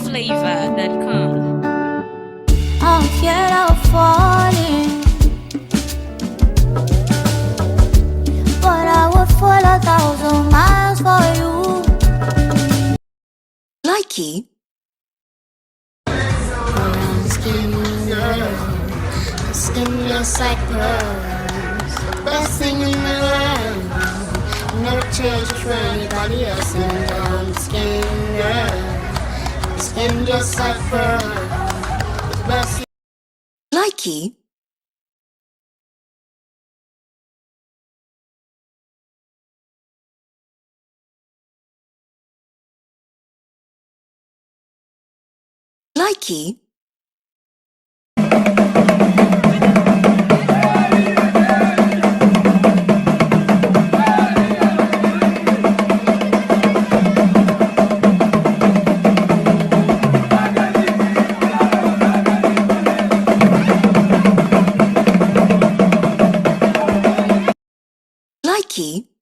NigerFlavor.com. I'm scared of falling, but I would fall 1,000 miles for you. Likey. Brown skin girl, skin just like pearls. Best thing in the world. Never change for anybody else. And brown skin girl, skin just like pearls. Best. Likey. Likey. Likey.